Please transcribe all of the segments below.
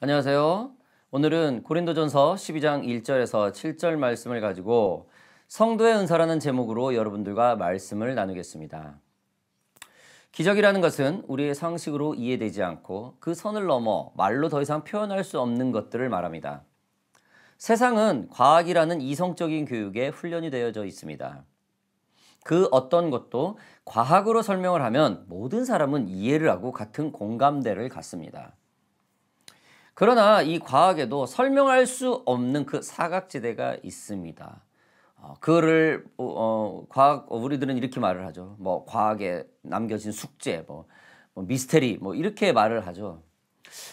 안녕하세요. 오늘은 고린도전서 12장 1절에서 7절 말씀을 가지고 성도의 은사라는 제목으로 여러분들과 말씀을 나누겠습니다. 기적이라는 것은 우리의 상식으로 이해되지 않고 그 선을 넘어 말로 더 이상 표현할 수 없는 것들을 말합니다. 세상은 과학이라는 이성적인 교육에 훈련이 되어져 있습니다. 그 어떤 것도 과학으로 설명을 하면 모든 사람은 이해를 하고 같은 공감대를 갖습니다. 그러나 이 과학에도 설명할 수 없는 그 사각지대가 있습니다. 그거를 우리들은 이렇게 말을 하죠. 뭐 과학에 남겨진 숙제, 뭐 미스테리, 뭐 이렇게 말을 하죠.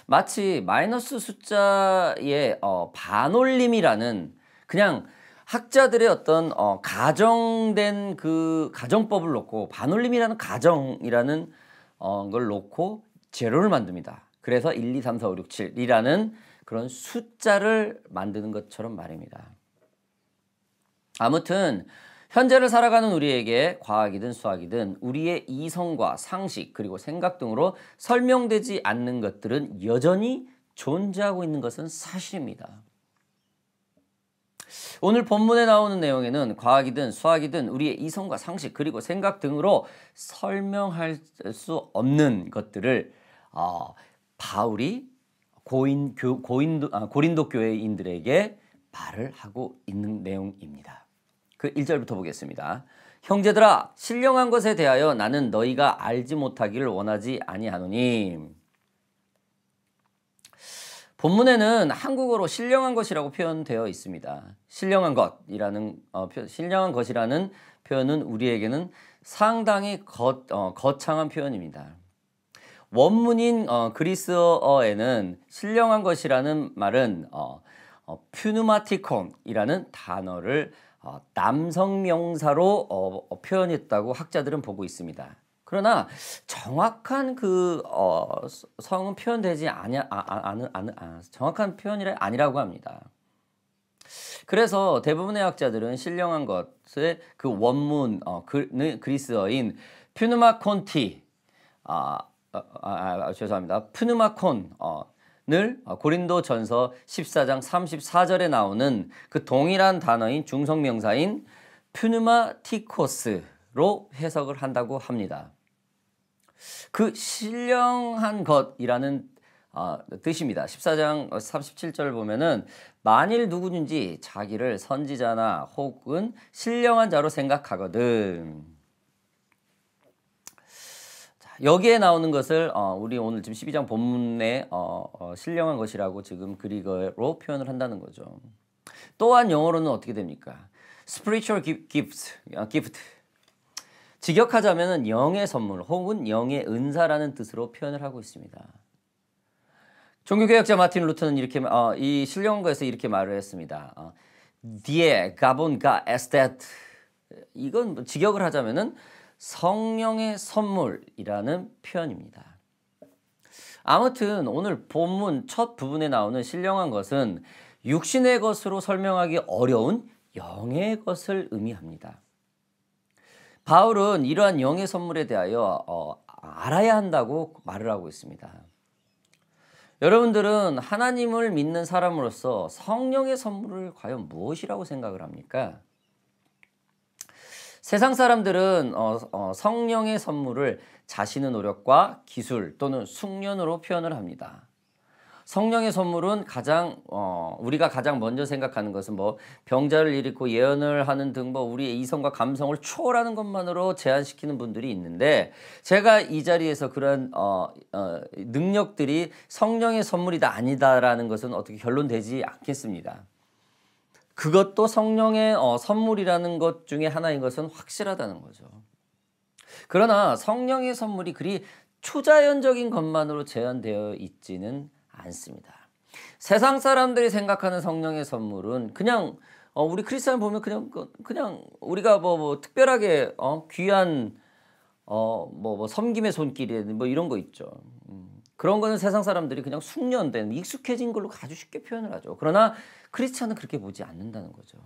마치 마이너스 숫자의 반올림이라는 그냥 학자들의 어떤 가정된 그 가정법을 놓고 반올림이라는 가정이라는 걸 놓고 제로를 만듭니다. 그래서 1, 2, 3, 4, 5, 6, 7이라는 그런 숫자를 만드는 것처럼 말입니다. 아무튼 현재를 살아가는 우리에게 과학이든 수학이든 우리의 이성과 상식 그리고 생각 등으로 설명되지 않는 것들은 여전히 존재하고 있는 것은 사실입니다. 오늘 본문에 나오는 내용에는 과학이든 수학이든 우리의 이성과 상식 그리고 생각 등으로 설명할 수 없는 것들을 바울이 고린도 교회인들에게 말을 하고 있는 내용입니다. 그 1절부터 보겠습니다. 형제들아 신령한 것에 대하여 나는 너희가 알지 못하기를 원하지 아니하노니. 본문에는 한국어로 신령한 것이라고 표현되어 있습니다. 신령한 것이라는 표현은 우리에게는 상당히 거창한 표현입니다. 원문인 그리스어에는 신령한 것이라는 말은 퓨누마티콘이라는 단어를 남성 명사로 표현했다고 학자들은 보고 있습니다. 그러나 정확한 그 성은 표현되지 정확한 표현이 아니라고 합니다. 그래서 대부분의 학자들은 신령한 것의 그 원문 그리스어인 퓨누마콘티 죄송합니다. 푸누마콘을 고린도전서 14장 34절에 나오는 그 동일한 단어인 중성명사인 푸누마티코스로 해석을 한다고 합니다. 그 신령한 것이라는 뜻입니다. 14장 37절을 보면은 만일 누구든지 자기를 선지자나 혹은 신령한 자로 생각하거든. 여기에 나오는 것을 우리 오늘 지금 12장 본문에 신령한 것이라고 지금 그리거로 표현을 한다는 거죠. 또한 영어로는 어떻게 됩니까? Spiritual gift. 직역하자면 영의 선물 혹은 영의 은사라는 뜻으로 표현을 하고 있습니다. 종교개혁자 마틴 루터는 이렇게 이 신령한 것에서 이렇게 말을 했습니다. Die Gaben Estet. 이건 직역을 하자면은 성령의 선물이라는 표현입니다. 아무튼 오늘 본문 첫 부분에 나오는 신령한 것은 육신의 것으로 설명하기 어려운 영의 것을 의미합니다. 바울은 이러한 영의 선물에 대하여 알아야 한다고 말을 하고 있습니다. 여러분들은 하나님을 믿는 사람으로서 성령의 선물을 과연 무엇이라고 생각을 합니까? 세상 사람들은 성령의 선물을 자신의 노력과 기술 또는 숙련으로 표현을 합니다. 성령의 선물은 우리가 가장 먼저 생각하는 것은 뭐 병자를 일으키고 예언을 하는 등 뭐 우리의 이성과 감성을 초월하는 것만으로 제한시키는 분들이 있는데, 제가 이 자리에서 그런 능력들이 성령의 선물이다 아니다라는 것은 어떻게 결론되지 않겠습니다. 그것도 성령의 선물이라는 것 중에 하나인 것은 확실하다는 거죠. 그러나 성령의 선물이 그리 초자연적인 것만으로 제한되어 있지는 않습니다. 세상 사람들이 생각하는 성령의 선물은 그냥 우리 크리스찬 보면 그냥 우리가 뭐 특별하게 귀한 섬김의 손길이 뭐 이런 거 있죠. 그런 거는 세상 사람들이 그냥 숙련된 익숙해진 걸로 아주 쉽게 표현을 하죠. 그러나 크리스찬은 그렇게 보지 않는다는 거죠.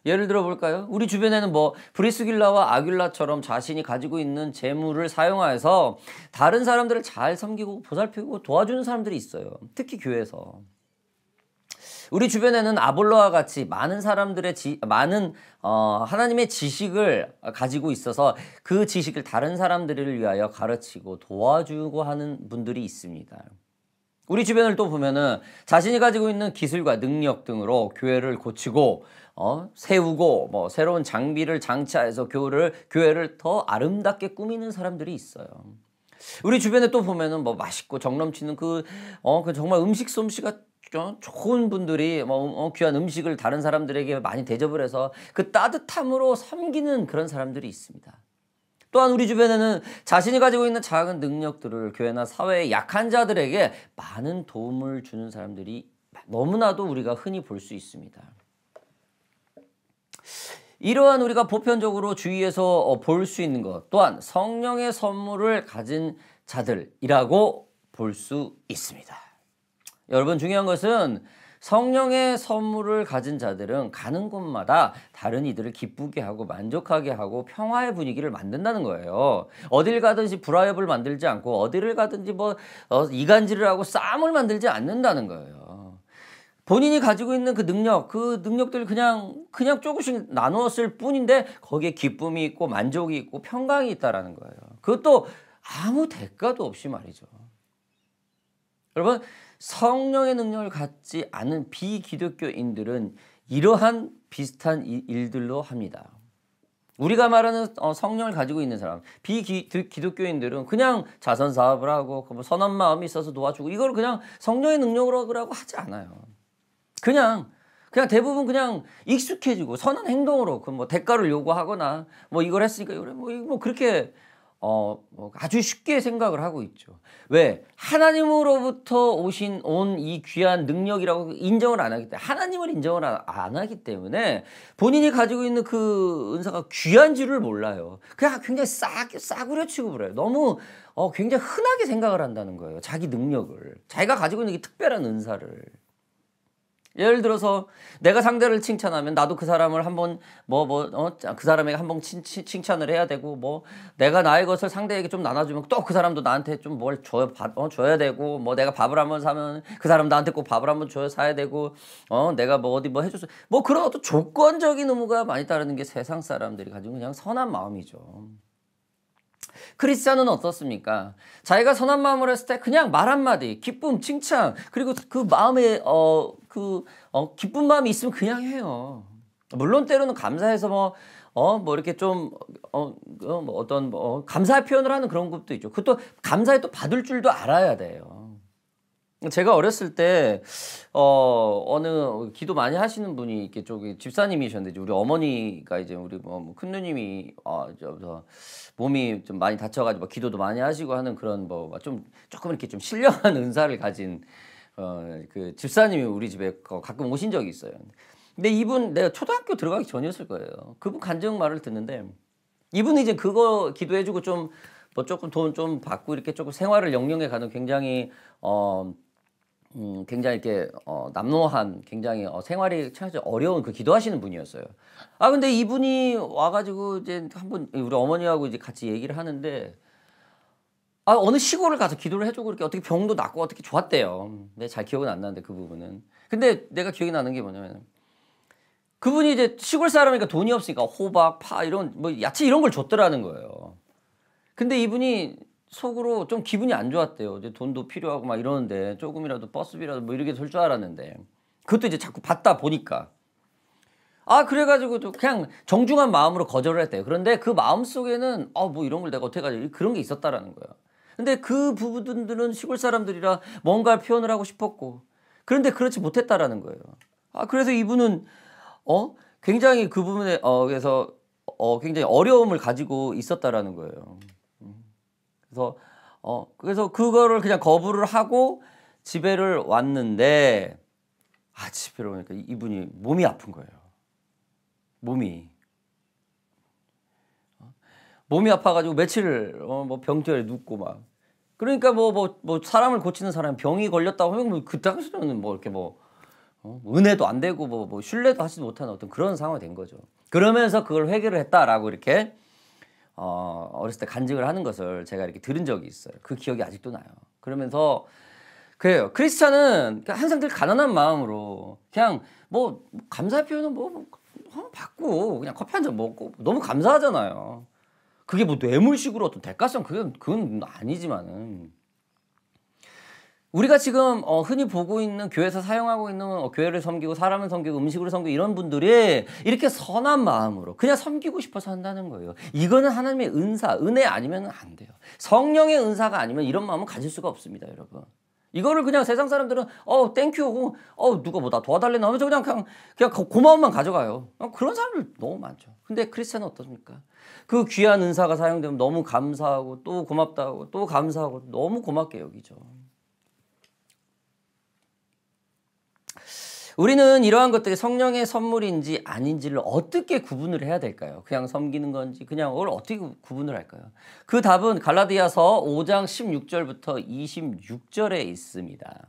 예를 들어 볼까요? 우리 주변에는 뭐 브리스길라와 아귤라처럼 자신이 가지고 있는 재물을 사용하여서 다른 사람들을 잘 섬기고 보살피고 도와주는 사람들이 있어요. 특히 교회에서. 우리 주변에는 아볼로와 같이 많은 사람들의 하나님의 지식을 가지고 있어서 그 지식을 다른 사람들을 위하여 가르치고 도와주고 하는 분들이 있습니다. 우리 주변을 또 보면은 자신이 가지고 있는 기술과 능력 등으로 교회를 고치고 세우고 뭐 새로운 장비를 장치하여서 교회를 더 아름답게 꾸미는 사람들이 있어요. 우리 주변에 또 보면은 뭐 맛있고 정 넘치는 그 정말 음식 솜씨가 좋은 분들이 귀한 음식을 다른 사람들에게 많이 대접을 해서 그 따뜻함으로 섬기는 그런 사람들이 있습니다. 또한 우리 주변에는 자신이 가지고 있는 작은 능력들을 교회나 사회의 약한 자들에게 많은 도움을 주는 사람들이 너무나도 우리가 흔히 볼 수 있습니다. 이러한 우리가 보편적으로 주위에서 볼 수 있는 것 또한 성령의 선물을 가진 자들이라고 볼 수 있습니다. 여러분, 중요한 것은 성령의 선물을 가진 자들은 가는 곳마다 다른 이들을 기쁘게 하고 만족하게 하고 평화의 분위기를 만든다는 거예요. 어딜 가든지 불화협을 만들지 않고 어디를 가든지 이간질을 하고 싸움을 만들지 않는다는 거예요. 본인이 가지고 있는 그 능력들을 그냥 조금씩 나누었을 뿐인데 거기에 기쁨이 있고 만족이 있고 평강이 있다라는 거예요. 그것도 아무 대가도 없이 말이죠. 여러분, 성령의 능력을 갖지 않은 비기독교인들은 이러한 비슷한 일들로 합니다. 우리가 말하는 성령을 가지고 있는 사람, 비기독교인들은 그냥 자선 사업을 하고 선한 마음이 있어서 도와주고 이걸 그냥 성령의 능력으로 하지 않아요. 그냥 대부분 그냥 익숙해지고 선한 행동으로 뭐 대가를 요구하거나 뭐 이걸 했으니까 뭐 그렇게 아주 쉽게 생각을 하고 있죠. 왜? 하나님으로부터 온 이 귀한 능력이라고 인정을 안 하기 때문에, 하나님을 인정을 안 하기 때문에 본인이 가지고 있는 그 은사가 귀한 줄을 몰라요. 그냥 굉장히 싸구려 취급을 해요. 너무 굉장히 흔하게 생각을 한다는 거예요. 자기 능력을. 자기가 가지고 있는 이 특별한 은사를. 예를 들어서 내가 상대를 칭찬하면 나도 그 사람을 한번 그 사람에게 한번 칭찬을 해야 되고 내가 나의 것을 상대에게 좀 나눠주면 또 그 사람도 나한테 좀 뭘 줘야 되고 내가 밥을 한번 사면 그 사람 나한테 꼭 밥을 한번 사야 되고 내가 어디 해줘서 그런 어떤 조건적인 의무가 많이 따르는 게 세상 사람들이 가지고 그냥 선한 마음이죠. 크리스찬은 어떻습니까? 자기가 선한 마음을 했을 때 그냥 말 한마디, 기쁨, 칭찬, 그리고 그 마음에 기쁜 마음이 있으면 그냥 해요. 물론 때로는 감사해서 이렇게 좀 감사의 표현을 하는 그런 것도 있죠. 그것도 감사에 또 받을 줄도 알아야 돼요. 제가 어렸을 때 어느 기도 많이 하시는 분이 이렇게 집사님이셨는데 우리 어머니가 이제 우리 큰 누님이 몸이 좀 많이 다쳐가지고 기도도 많이 하시고 하는 그런 조금 이렇게 좀 신령한 은사를 가진 그 집사님이 우리 집에 가끔 오신 적이 있어요. 근데 이분 내가 초등학교 들어가기 전이었을 거예요. 그분 간증 말을 듣는데 이분이 이제 그거 기도해주고 좀 조금 돈 좀 받고 이렇게 조금 생활을 영영해 가는 굉장히 이렇게 남노한 굉장히 생활이 참 어려운 그 기도하시는 분이었어요. 근데 이분이 와가지고 이제 한번 우리 어머니하고 이제 같이 얘기를 하는데 어느 시골을 가서 기도를 해주고 이렇게 어떻게 병도 낫고 어떻게 좋았대요. 근데 잘 기억은 안 나는데 그 부분은. 근데 내가 기억이 나는 게 뭐냐면 그분이 이제 시골 사람이니까 돈이 없으니까 호박, 파 이런 야채 이런 걸 줬더라는 거예요. 근데 이분이 속으로 좀 기분이 안 좋았대요. 이제 돈도 필요하고 막 이러는데 조금이라도 버스비라도 이렇게 줄 줄 알았는데 그것도 이제 자꾸 받다 보니까 그래가지고 또 그냥 정중한 마음으로 거절을 했대요. 그런데 그 마음 속에는 이런 걸 내가 어떻게 가지 그런 게 있었다라는 거예요. 근데 그 부부들은 시골 사람들이라 뭔가 표현을 하고 싶었고 그런데 그렇지 못했다라는 거예요. 그래서 이분은 굉장히 그 부분에 그래서 굉장히 어려움을 가지고 있었다라는 거예요. 그래서 그거를 그냥 거부를 하고 집에를 왔는데 집에 오니까 이분이 몸이 아픈 거예요. 몸이 아파가지고 며칠 병실에 눕고 막 그러니까 사람을 고치는 사람이 병이 걸렸다고 하면 그 당시에는 이렇게 은혜도 안 되고 뭐 신뢰도 하지 못하는 어떤 그런 상황이 된 거죠. 그러면서 그걸 회개를 했다라고 이렇게 어렸을 때 간증을 하는 것을 제가 이렇게 들은 적이 있어요. 그 기억이 아직도 나요. 그러면서 그래요. 크리스찬은 항상 늘 가난한 마음으로 그냥 뭐 감사의 표현은 뭐 받고 그냥 커피 한 잔 먹고 너무 감사하잖아요. 그게 뭐 뇌물식으로 어떤 대가성 그건 아니지만은 우리가 지금 흔히 보고 있는 교회에서 사용하고 있는 교회를 섬기고 사람을 섬기고 음식으로 섬기고 이런 분들이 이렇게 선한 마음으로 그냥 섬기고 싶어서 한다는 거예요. 이거는 하나님의 은혜 아니면 안 돼요. 성령의 은사가 아니면 이런 마음은 가질 수가 없습니다, 여러분. 이거를 그냥 세상 사람들은 땡큐 누가 뭐 나 도와달래나 하면서 그냥 고마움만 가져가요. 그런 사람들 너무 많죠. 근데 크리스찬은 어떻습니까? 그 귀한 은사가 사용되면 너무 감사하고 또 고맙다고 또 감사하고 너무 고맙게 여기죠. 우리는 이러한 것들이 성령의 선물인지 아닌지를 어떻게 구분을 해야 될까요? 그냥 섬기는 건지 그냥 그걸 어떻게 구분을 할까요? 그 답은 갈라디아서 5장 16절부터 26절에 있습니다.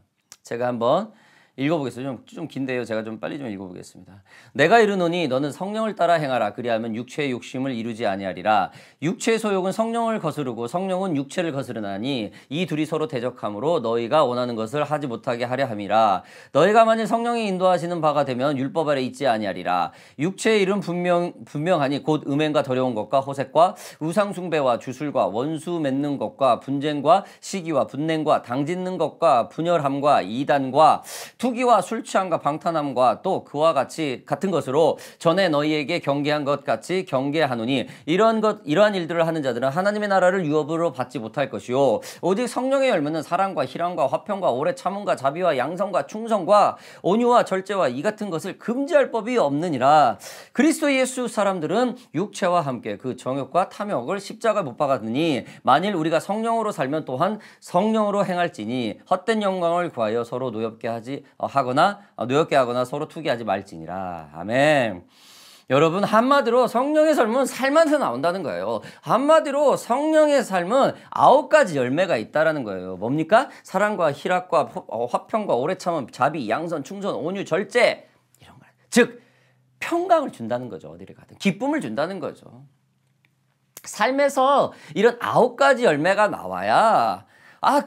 제가 한번 읽어보겠습니다. 좀 긴데요. 제가 좀 빨리 좀 읽어보겠습니다. 내가 이르노니 너는 성령을 따라 행하라. 그리하면 육체의 욕심을 이루지 아니하리라. 육체의 소욕은 성령을 거스르고 성령은 육체를 거스르나니 이 둘이 서로 대적하므로 너희가 원하는 것을 하지 못하게 하려 함이라. 너희가 만일 성령이 인도하시는 바가 되면 율법 아래 있지 아니하리라. 육체의 일은 분명하니 곧 음행과 더러운 것과 호색과 우상숭배와 주술과 원수 맺는 것과 분쟁과 시기와 분냉과 당짓는 것과 분열함과 이단과 투기와 술 취함과 방탕함과 또 그와 같은 것으로 전에 너희에게 경계한 것 같이 경계하노니 이러한 일들을 하는 자들은 하나님의 나라를 유업으로 받지 못할 것이요 오직 성령의 열매는 사랑과 희락과 화평과 오래 참음과 자비와 양성과 충성과 온유와 절제와 이 같은 것을 금지할 법이 없느니라. 그리스도 예수 사람들은 육체와 함께 그 정욕과 탐욕을 십자가 못 박았느니 만일 우리가 성령으로 살면 또한 성령으로 행할지니 헛된 영광을 구하여 서로 노엽게 하거나 서로 투기하지 말지니라. 아멘. 여러분 한마디로 성령의 삶은 삶에서 나온다는 거예요. 한마디로 성령의 삶은 9가지 열매가 있다라는 거예요. 뭡니까? 사랑과 희락과 화평과 오래 참음, 자비, 양선, 충성, 온유, 절제 이런 거. 즉 평강을 준다는 거죠. 어디를 가든 기쁨을 준다는 거죠. 삶에서 이런 9가지 열매가 나와야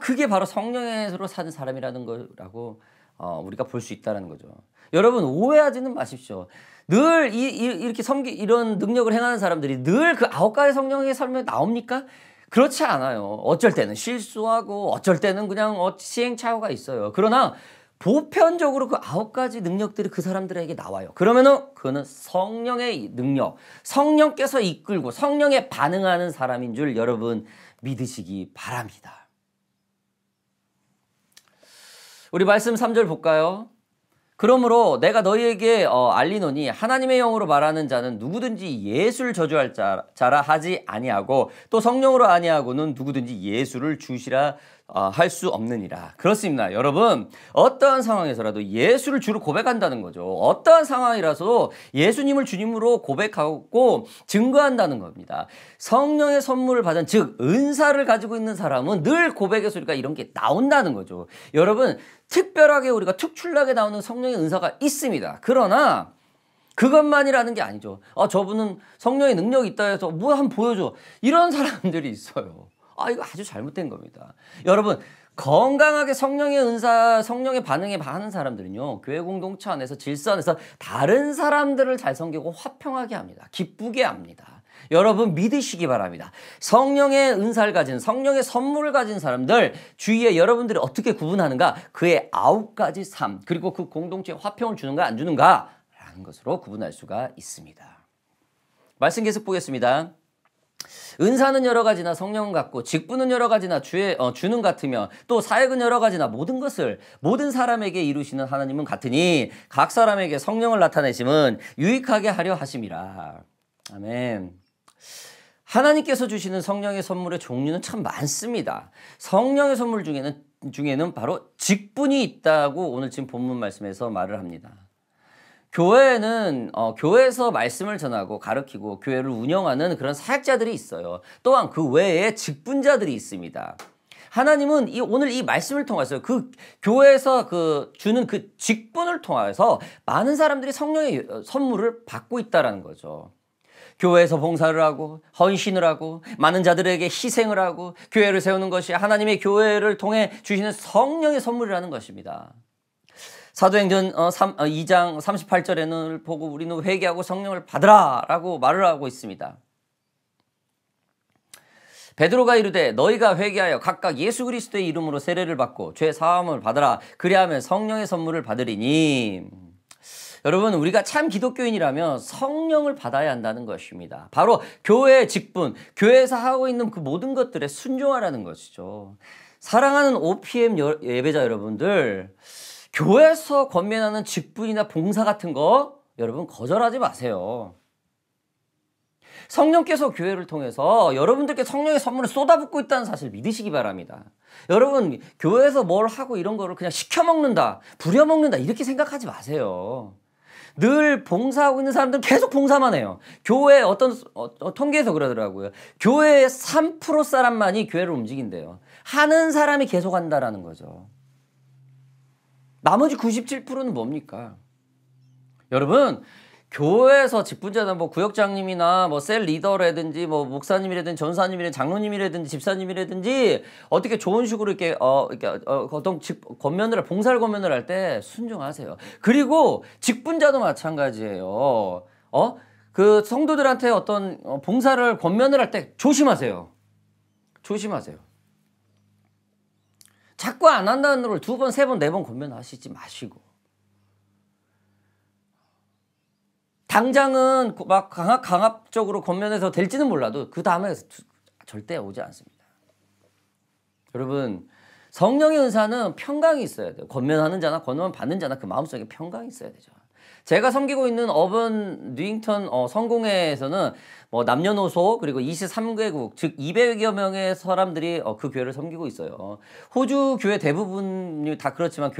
그게 바로 성령으로 사는 사람이라는 거라고 우리가 볼 수 있다는 거죠. 여러분 오해하지는 마십시오. 늘 이렇게 이런 능력을 행하는 사람들이 늘 그 9가지 성령의 삶에 나옵니까? 그렇지 않아요. 어쩔 때는 실수하고 어쩔 때는 그냥 시행착오가 있어요. 그러나 보편적으로 그 9가지 능력들이 그 사람들에게 나와요. 그러면은 그거는 성령의 능력, 성령께서 이끌고 성령에 반응하는 사람인 줄 여러분 믿으시기 바랍니다. 우리 말씀 3절 볼까요? 그러므로 내가 너희에게 알리노니 하나님의 영으로 말하는 자는 누구든지 예수를 저주할 자라 하지 아니하고 또 성령으로 아니하고는 누구든지 예수를 주시라 할 수 없느니라. 그렇습니다. 여러분 어떠한 상황에서라도 예수를 주로 고백한다는 거죠. 어떠한 상황이라서도 예수님을 주님으로 고백하고 증거한다는 겁니다. 성령의 선물을 받은 즉 은사를 가지고 있는 사람은 늘 고백의 소리가 이런 게 나온다는 거죠. 여러분 특별하게 우리가 특출나게 나오는 성령의 은사가 있습니다. 그러나 그것만이라는 게 아니죠. 저분은 성령의 능력이 있다 해서 뭐 한번 보여줘. 이런 사람들이 있어요. 이거 아주 잘못된 겁니다. 여러분 건강하게 성령의 은사, 성령의 반응에 반하는 사람들은요. 교회 공동체 안에서 질서 안에서 다른 사람들을 잘 섬기고 화평하게 합니다. 기쁘게 합니다. 여러분 믿으시기 바랍니다. 성령의 은사를 가진 성령의 선물을 가진 사람들 주위에 여러분들이 어떻게 구분하는가? 그의 9가지 삶 그리고 그 공동체에 화평을 주는가 안 주는가? 라는 것으로 구분할 수가 있습니다. 말씀 계속 보겠습니다. 은사는 여러 가지나 성령은 같고 직분은 여러 가지나 주는 같으며 또 사역은 여러 가지나 모든 사람에게 이루시는 하나님은 같으니 각 사람에게 성령을 나타내심은 유익하게 하려 하심이라. 아멘. 하나님께서 주시는 성령의 선물의 종류는 참 많습니다. 성령의 선물 중에는 바로 직분이 있다고 오늘 지금 본문 말씀에서 말을 합니다. 교회는 교회에서 말씀을 전하고 가르치고 교회를 운영하는 그런 사역자들이 있어요. 또한 그 외에 직분자들이 있습니다. 하나님은 오늘 이 말씀을 통해서 그 교회에서 주는 그 직분을 통해서 많은 사람들이 성령의 선물을 받고 있다라는 거죠. 교회에서 봉사를 하고 헌신을 하고 많은 자들에게 희생을 하고 교회를 세우는 것이 하나님의 교회를 통해 주시는 성령의 선물이라는 것입니다. 사도행전 2장 38절에는 보고 우리는 회개하고 성령을 받으라 라고 말을 하고 있습니다. 베드로가 이르되 너희가 회개하여 각각 예수 그리스도의 이름으로 세례를 받고 죄 사함을 받으라. 그리하면 성령의 선물을 받으리니. 여러분, 우리가 참 기독교인이라면 성령을 받아야 한다는 것입니다. 바로 교회의 직분, 교회에서 하고 있는 그 모든 것들에 순종하라는 것이죠. 사랑하는 OPM 예배자 여러분들, 교회에서 권면하는 직분이나 봉사 같은 거 여러분 거절하지 마세요. 성령께서 교회를 통해서 여러분들께 성령의 선물을 쏟아붓고 있다는 사실 믿으시기 바랍니다. 여러분, 교회에서 뭘 하고 이런 거를 그냥 시켜먹는다, 부려먹는다 이렇게 생각하지 마세요. 늘 봉사하고 있는 사람들은 계속 봉사만 해요. 교회 통계에서 그러더라고요. 교회의 3% 사람만이 교회를 움직인대요. 하는 사람이 계속 한다라는 거죠. 나머지 97%는 뭡니까? 여러분, 교회에서 직분자나 구역장님이나 셀 리더라든지 목사님이라든지 전사님이라든지 장로님이라든지 집사님이라든지 어떻게 좋은 식으로 이렇게 어떤 권면을 봉사를 권면을 할 때 순종하세요. 그리고 직분자도 마찬가지예요. 그 성도들한테 어떤 봉사를 권면을 할 때 조심하세요. 조심하세요. 자꾸 안 한다는 걸 2번, 3번, 4번 권면하시지 마시고. 당장은 막 강압적으로 권면해서 될지는 몰라도 그 다음에 절대 오지 않습니다. 여러분, 성령의 은사는 평강이 있어야 돼요. 권면하는 자나 권면 받는 자나 그 마음속에 평강이 있어야 되죠. 제가 섬기고 있는 어번 뉴잉턴 성공회에서는 남녀노소 그리고 23개국 즉 200여 명의 사람들이 그 교회를 섬기고 있어요. 호주 교회 대부분이 다 그렇지만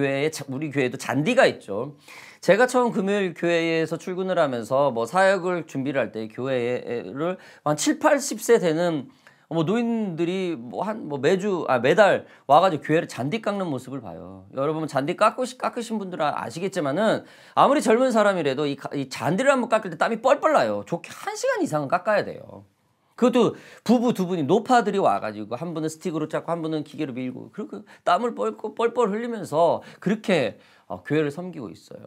우리 교회에도 잔디가 있죠. 제가 처음 금요일 교회에서 출근을 하면서 사역을 준비를 할 때 교회를 한 7, 80세 되는 노인들이 매달 와가지고 교회를 잔디 깎는 모습을 봐요. 여러분, 잔디 깎으신 분들은 아시겠지만은 아무리 젊은 사람이라도 이 잔디를 한번 깎을 때 땀이 뻘뻘 나요. 좋게 1시간 이상은 깎아야 돼요. 그것도 부부 2분이 노파들이 와가지고 한 분은 스틱으로 깎고 한 분은 기계로 밀고 그리고 땀을 뻘뻘 흘리면서 그렇게 교회를 섬기고 있어요.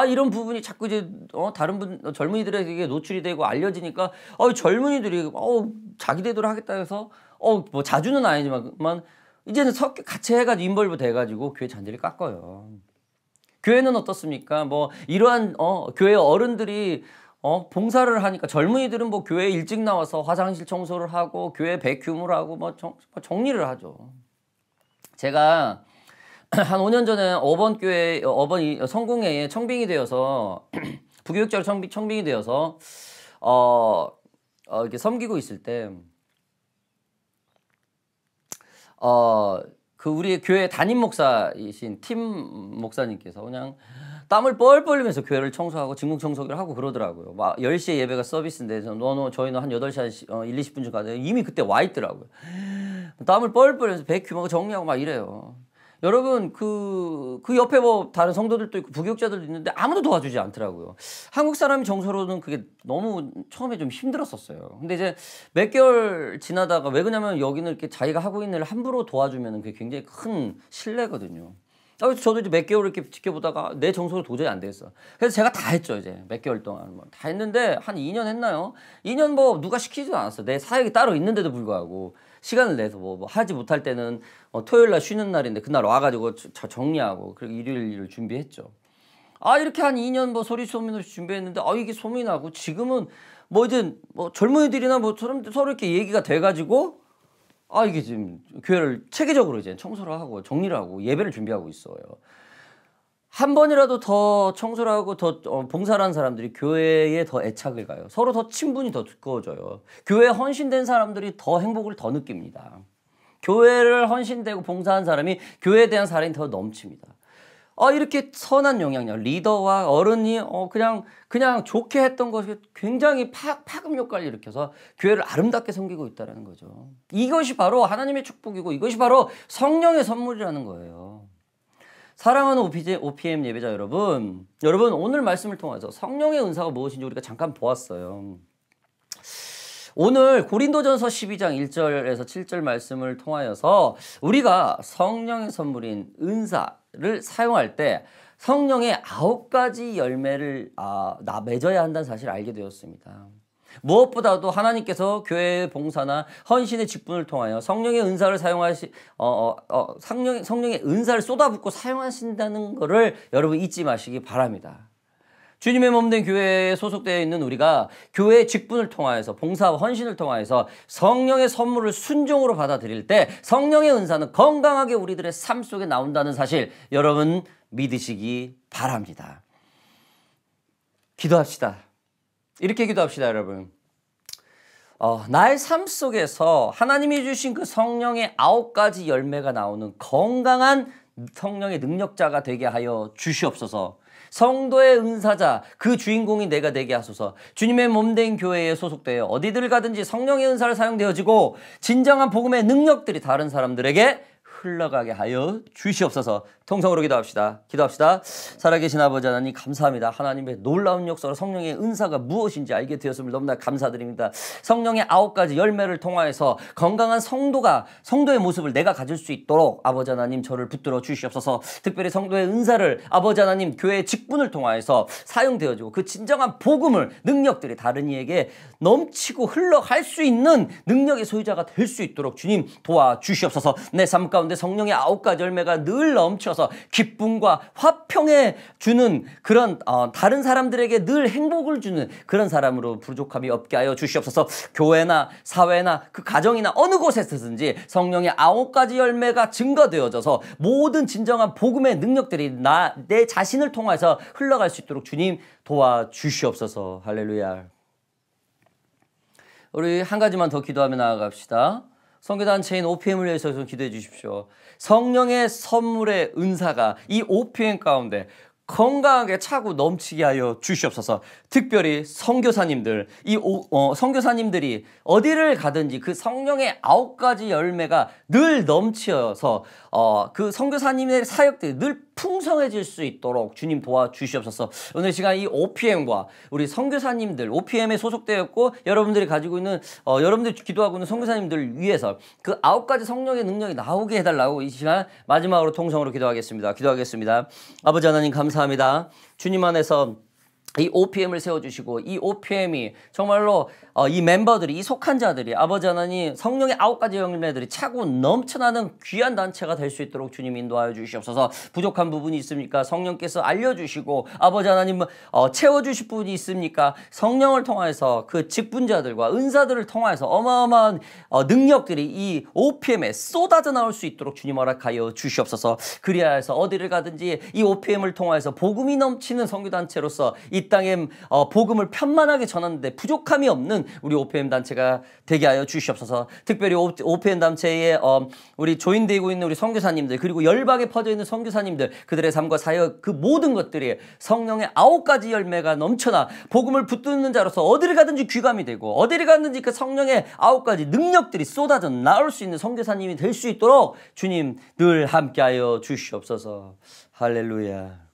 이런 부분이 자꾸 이제 다른 젊은이들에게 노출이 되고 알려지니까 젊은이들이 자기대로 하겠다 해서 자주는 아니지만 이제는 같이 해가지고 인벌브 돼가지고 교회 잔디를 깎아요. 교회는 어떻습니까? 이러한 교회 어른들이 봉사를 하니까 젊은이들은 교회에 일찍 나와서 화장실 청소를 하고 교회 배큐음을 하고 정리를 하죠. 제가 한 5년 전에 어번 성공회에 청빙이 되어서 부교육자로 청빙이 되어서 이렇게 섬기고 있을 때 우리 교회 담임 목사이신 팀 목사님께서 그냥 땀을 뻘뻘 흘리면서 교회를 청소하고 진공 청소기를 하고 그러더라고요. 10시에 예배가 서비스인데 저희는 한 8시 한 1, 20분쯤 가서 이미 그때 와 있더라고요. 땀을 뻘뻘 흘리면서 배큐하고 정리하고 막 이래요. 여러분, 그 옆에 다른 성도들도 있고 부교육자들도 있는데 아무도 도와주지 않더라고요. 한국 사람이 정서로는 그게 너무 처음에 좀 힘들었었어요. 근데 이제 몇 개월 지나다가 왜 그러냐면 여기는 이렇게 자기가 하고 있는 일을 함부로 도와주면 그게 굉장히 큰 신뢰거든요. 그래서 저도 이제 몇 개월 이렇게 지켜보다가 내 정서로 도저히 안 되겠어. 그래서 제가 다 했죠, 이제. 몇 개월 동안. 다 했는데 한 2년 했나요? 2년 누가 시키지도 않았어. 내 사역이 따로 있는데도 불구하고. 시간을 내서 하지 못할 때는 토요일 날 쉬는 날인데 그날 와가지고 정리하고 그리고 일요일을 준비했죠. 이렇게 한 2년 소리 소문 없이 준비했는데 이게 소문이 나고 지금은 이제 젊은이들이나 서로 이렇게 얘기가 돼가지고 이게 지금 교회를 체계적으로 이제 청소를 하고 정리를 하고 예배를 준비하고 있어요. 한 번이라도 더 청소를 하고 더 봉사를 하는 사람들이 교회에 더 애착을 가요. 서로 더 친분이 더 두꺼워져요. 교회에 헌신된 사람들이 더 행복을 더 느낍니다. 교회를 헌신되고 봉사한 사람이 교회에 대한 사랑이 더 넘칩니다. 이렇게 선한 영향력, 리더와 어른이 그냥 좋게 했던 것이 굉장히 파급 효과를 일으켜서 교회를 아름답게 섬기고 있다는 거죠. 이것이 바로 하나님의 축복이고 이것이 바로 성령의 선물이라는 거예요. 사랑하는 OPM 예배자 여러분 오늘 말씀을 통해서 성령의 은사가 무엇인지 우리가 잠깐 보았어요. 오늘 고린도전서 12장 1절에서 7절 말씀을 통하여서 우리가 성령의 선물인 은사를 사용할 때 성령의 9가지 열매를 맺어야 한다는 사실을 알게 되었습니다. 무엇보다도 하나님께서 교회의 봉사나 헌신의 직분을 통하여 성령의 은사를 성령의 은사를 쏟아붓고 사용하신다는 것을 여러분 잊지 마시기 바랍니다. 주님의 몸된 교회에 소속되어 있는 우리가 교회의 직분을 통하여서 봉사와 헌신을 통하여서 성령의 선물을 순종으로 받아들일 때 성령의 은사는 건강하게 우리들의 삶 속에 나온다는 사실 여러분 믿으시기 바랍니다. 기도합시다. 이렇게 기도합시다, 여러분. 나의 삶 속에서 하나님이 주신 그 성령의 9가지 열매가 나오는 건강한 성령의 능력자가 되게 하여 주시옵소서. 성도의 은사자, 그 주인공이 내가 되게 하소서. 주님의 몸된 교회에 소속되어 어디들 가든지 성령의 은사를 사용되어지고 진정한 복음의 능력들이 다른 사람들에게 흘러가게 하여 주시옵소서. 통성으로 기도합시다. 살아계신 아버지 하나님 감사합니다. 하나님의 놀라운 역사로 성령의 은사가 무엇인지 알게 되었음을 너무나 감사드립니다. 성령의 9가지 열매를 통하여서 건강한 성도의 모습을 내가 가질 수 있도록 아버지 하나님 저를 붙들어 주시옵소서. 특별히 성도의 은사를 아버지 하나님 교회의 직분을 통하여서 사용되어지고 그 진정한 복음을 능력들이 다른 이에게 넘치고 흘러갈 수 있는 능력의 소유자가 될 수 있도록 주님 도와주시옵소서. 내 삶 가운데 성령의 9가지 열매가 늘 넘쳐서 기쁨과 화평에 주는 그런 다른 사람들에게 늘 행복을 주는 그런 사람으로 부족함이 없게 하여 주시옵소서. 교회나 사회나 그 가정이나 어느 곳에서든지 성령의 9가지 열매가 증거되어져서 모든 진정한 복음의 능력들이 내 자신을 통해서 흘러갈 수 있도록 주님 도와주시옵소서. 할렐루야. 우리 한 가지만 더 기도하며 나아갑시다. 선교단체인 OPM을 위해서 기도해 주십시오. 성령의 선물의 은사가 이 OPM 가운데 건강하게 차고 넘치게 하여 주시옵소서. 특별히 선교사님들, 선교사님들이 어디를 가든지 그 성령의 9가지 열매가 늘 넘쳐서 그 선교사님의 사역들이 늘 풍성해질 수 있도록 주님 도와주시옵소서. 오늘 시간 이 OPM과 우리 선교사님들, OPM에 소속되었고 여러분들이 가지고 있는 여러분들이 기도하고 있는 선교사님들을 위해서 그 9가지 성령의 능력이 나오게 해달라고 이 시간 마지막으로 통성으로 기도하겠습니다. 아버지 하나님 감사합니다. 주님 안에서 이 OPM을 세워주시고 이 OPM이 정말로 이 멤버들이 이 속한 자들이 아버지 하나님 성령의 9가지 열매들이 차고 넘쳐나는 귀한 단체가 될 수 있도록 주님 인도하여 주시옵소서. 부족한 부분이 있습니까? 성령께서 알려주시고 아버지 하나님 채워주실 부분이 있습니까? 성령을 통해서 그 직분자들과 은사들을 통해서 어마어마한 능력들이 이 OPM에 쏟아져 나올 수 있도록 주님 허락하여 주시옵소서. 그리하여서 어디를 가든지 이 OPM을 통해서 복음이 넘치는 선교단체로서 이 땅에 복음을 편만하게 전하는데 부족함이 없는 우리 OPM 단체가 되게 하여 주시옵소서. 특별히 OPM 단체에 우리 조인되고 있는 우리 선교사님들 그리고 열방에 퍼져 있는 선교사님들 그들의 삶과 사역 그 모든 것들이 성령의 9가지 열매가 넘쳐나 복음을 붙드는 자로서 어디를 가든지 귀감이 되고 어디를 가든지 그 성령의 9가지 능력들이 쏟아져 나올 수 있는 선교사님이 될 수 있도록 주님 늘 함께하여 주시옵소서. 할렐루야.